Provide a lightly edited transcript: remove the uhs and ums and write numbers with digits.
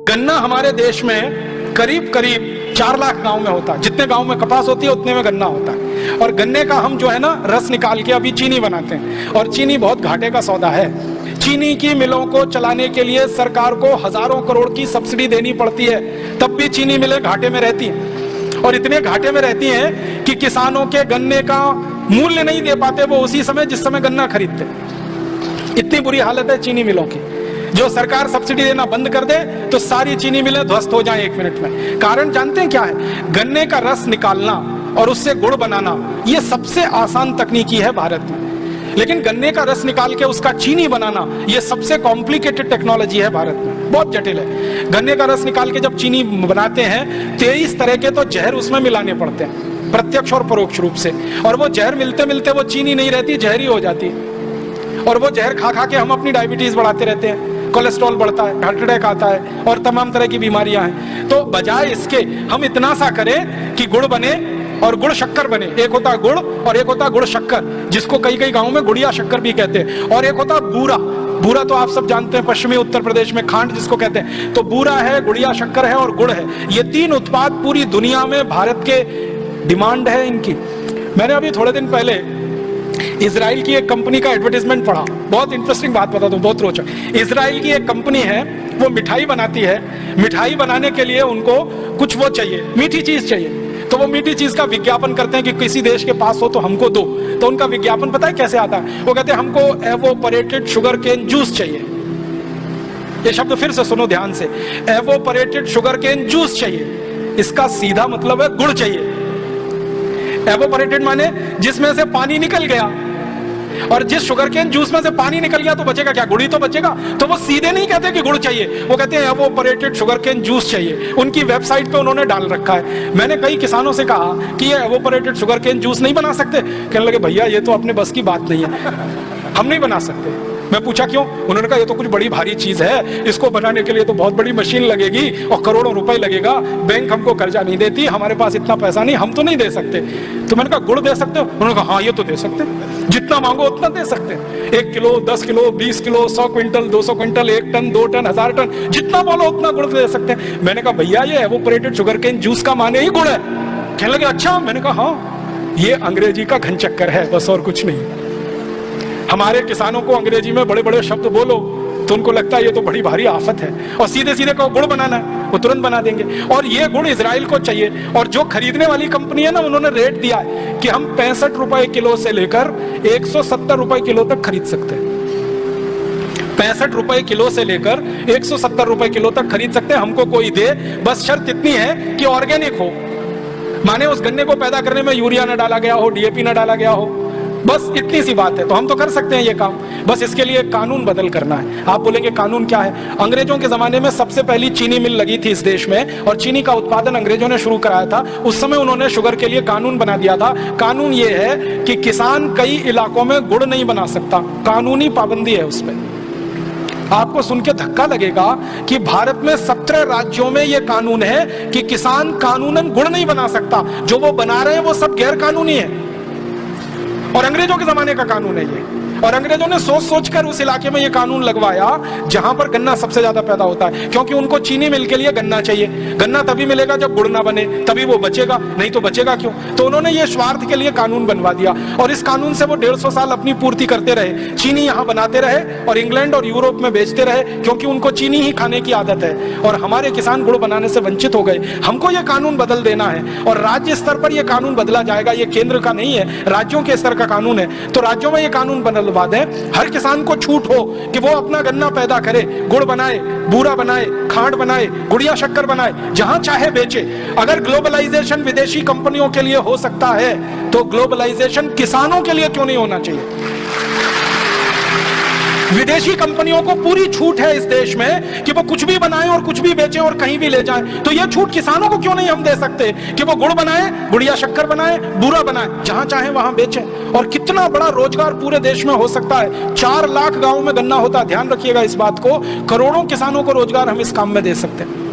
गन्ना हमारे देश में करीब करीब 4 लाख गांव में होता है। जितने गांव में कपास होती है उतने में गन्ना होता है। और गन्ने का हम जो है ना रस निकाल के अभी चीनी बनाते हैं, और चीनी बहुत घाटे का सौदा है। चीनी की मिलों को चलाने के लिए सरकार को हजारों करोड़ की सब्सिडी देनी पड़ती है, तब भी चीनी मिलें घाटे में रहती हैं। और इतने घाटे में रहती हैं कि किसानों के गन्ने का मूल्य नहीं दे पाते वो उसी समय जिस समय गन्ना खरीदते। इतनी बुरी हालत है चीनी मिलों की। जो सरकार सब्सिडी देना बंद कर दे तो सारी चीनी मिलें ध्वस्त हो जाएं 1 मिनट में। कारण जानते हैं क्या है? गन्ने का रस निकालना और उससे गुड़ बनाना यह सबसे आसान तकनीकी है भारत में, लेकिन गन्ने का रस निकाल के उसका चीनी बनाना यह सबसे कॉम्प्लिकेटेड टेक्नोलॉजी है भारत में, बहुत जटिल है। गन्ने का रस निकाल के जब चीनी बनाते हैं 23 तरह के तो जहर उसमें मिलाने पड़ते हैं, प्रत्यक्ष और परोक्ष रूप से, और वो जहर मिलते मिलते वो चीनी नहीं रहती, जहरी हो जाती है। और वो जहर खा खा के हम अपनी डायबिटीज बढ़ाते रहते हैं, कोलेस्ट्रॉल बढ़ता है, हार्ट अटैक आता है और तमाम तरह की बीमारियां हैं। तो बजाय इसके हम इतना सा करें कि गुड़ बने और गुड़ शक्कर बने। एक होता है गुड़ और एक होता है गुड़ शक्कर, जिसको कई कई गांवों में गुड़िया शक्कर भी कहते हैं। और एक होता है बूरा। बूरा तो आप सब जानते हैं, पश्चिमी उत्तर प्रदेश में खांड जिसको कहते हैं। तो बूरा है, गुड़िया शक्कर है और गुड़ है। ये 3 उत्पाद पूरी दुनिया में भारत के डिमांड है इनकी। मैंने अभी थोड़े दिन पहले इजराइल की एक कंपनी का एडवर्टाइजमेंट पढ़ा, बहुत इंटरेस्टिंग बात बता दूं, बहुत रोचक। इजराइल की एक कंपनी है, वो मिठाई बनाती है। मिठाई बनाने के लिए उनको कुछ वो चाहिए, मीठी चीज चाहिए। तो वो मीठी चीज का विज्ञापन करते हैं कि किसी देश के पास हो तो हमको दो। तो उनका विज्ञापन पता है कैसे आता है? वो कहते हैं हमको एवोपरेटेड शुगर केन जूस चाहिए। ये शब्द फिर से सुनो ध्यान से, एवोपरेटेड शुगर केन जूस चाहिए। इसका सीधा मतलब है गुड़ चाहिए। एवोपरेटेड माने जिसमें से पानी निकल गया, और जिस शुगर केन जूस में से पानी निकल गया तो बचेगा क्या? गुड़ ही तो बचेगा। तो वो सीधे नहीं कहते कि गुड़ चाहिए, वो कहते हैं एवोपरेटेड शुगर केन जूस चाहिए। उनकी वेबसाइट पे उन्होंने डाल रखा है। मैंने कई किसानों से कहा कि ये एवोपरेटेड शुगर केन जूस नहीं बना सकते? कहने लगे भैया ये तो अपने बस की बात नहीं है, हम नहीं बना सकते। मैं पूछा क्यों? उन्होंने कहा ये तो कुछ बड़ी भारी चीज है, इसको बनाने के लिए तो बहुत बड़ी मशीन लगेगी और करोड़ों रुपए लगेगा, बैंक हमको कर्जा नहीं देती, हमारे पास इतना पैसा नहीं, हम तो नहीं दे सकते। तो मैंने कहा गुड़ दे सकते हो? उन्होंने कहा हाँ ये तो दे सकते, जितना मांगो उतना दे सकते हैं। 1 kilo, 10 kilo, 20 kilo, 100 quintal, 200 quintal, 1 ton, 2 ton, 1000 ton, जितना बोलो उतना गुड़ दे सकते हैं। मैंने कहा भैया ये एवोपरेटेड शुगर केन जूस का माने ही गुड़ है। कहने लगे अच्छा। मैंने कहा हाँ, ये अंग्रेजी का घन चक्कर है, बस और कुछ नहीं। हमारे किसानों को अंग्रेजी में बड़े बड़े शब्द बोलो तो उनको लगता है ये तो बड़ी भारी आफत है, और सीधे सीधे कहो गुड़ बनाना है, वो तुरंत बना देंगे। और ये गुड़ इजराइल को चाहिए, और जो खरीदने वाली कंपनी है ना, उन्होंने रेट दिया है कि हम 65 रुपए किलो से लेकर 170 रुपए किलो तक खरीद सकते हैं। 65 रुपए किलो से लेकर 170 रुपए किलो तक खरीद सकते हैं, हमको कोई दे। बस शर्त इतनी है कि ऑर्गेनिक हो, माने उस गन्ने को पैदा करने में यूरिया न डाला गया हो, डीएपी न डाला गया हो, बस इतनी सी बात है। तो हम तो कर सकते हैं ये काम, बस इसके लिए कानून बदल करना है। आप बोलेंगे कानून क्या है? अंग्रेजों के जमाने में सबसे पहली चीनी मिल लगी थी इस देश में, और चीनी का उत्पादन अंग्रेजों ने शुरू कराया था। उस समय उन्होंने शुगर के लिए कानून बना दिया था। कानून ये है कि किसान कई इलाकों में गुड़ नहीं बना सकता, कानूनी पाबंदी है उस पर। आपको सुन के धक्का लगेगा कि भारत में 17 राज्यों में यह कानून है कि किसान कानूनन गुड़ नहीं बना सकता। जो वो बना रहे हैं वो सब गैर कानूनी है, और अंग्रेजों के जमाने का कानून है ये। और अंग्रेजों ने सोच सोचकर उस इलाके में ये कानून लगवाया जहां पर गन्ना सबसे ज्यादा पैदा होता है, क्योंकि उनको चीनी मिल के लिए गन्ना चाहिए। गन्ना तभी मिलेगा जब गुड़ ना बने, तभी वो बचेगा, नहीं तो बचेगा क्यों? तो उन्होंने ये स्वार्थ के लिए कानून बनवा दिया, और इस कानून से वो 150 साल अपनी पूर्ति करते रहे। चीनी यहाँ बनाते रहे और इंग्लैंड और यूरोप में बेचते रहे, क्योंकि उनको चीनी ही खाने की आदत है, और हमारे किसान गुड़ बनाने से वंचित हो गए। हमको ये कानून बदल देना है, और राज्य स्तर पर यह कानून बदला जाएगा। ये केंद्र का नहीं है, राज्यों के स्तर का कानून है। तो राज्यों में ये कानून बदलवा दें, हर किसान को छूट हो कि वो अपना गन्ना पैदा करे, गुड़ बनाए, बूरा बनाए, खांड बनाए, गुड़िया शक्कर बनाए, जहां चाहे बेचे। अगर ग्लोबलाइजेशन विदेशी कंपनियों के लिए हो सकता है तो ग्लोबलाइजेशन किसानों के लिए क्यों नहीं होना चाहिए? विदेशी कंपनियों को पूरी छूट है इस देश में कि वो कुछ भी बनाएं और कुछ भी बेचें और कहीं भी ले जाएं। तो ये छूट किसानों को क्यों नहीं हम दे सकते कि वो गुड़ बनाए, गुड़िया शक्कर बनाए, बूरा बनाए, जहां चाहे वहां बेचें। और कितना बड़ा रोजगार पूरे देश में हो सकता है। 4 लाख गांवों में गन्ना होता है, ध्यान रखिएगा इस बात को। करोड़ों किसानों को रोजगार हम इस काम में दे सकते हैं।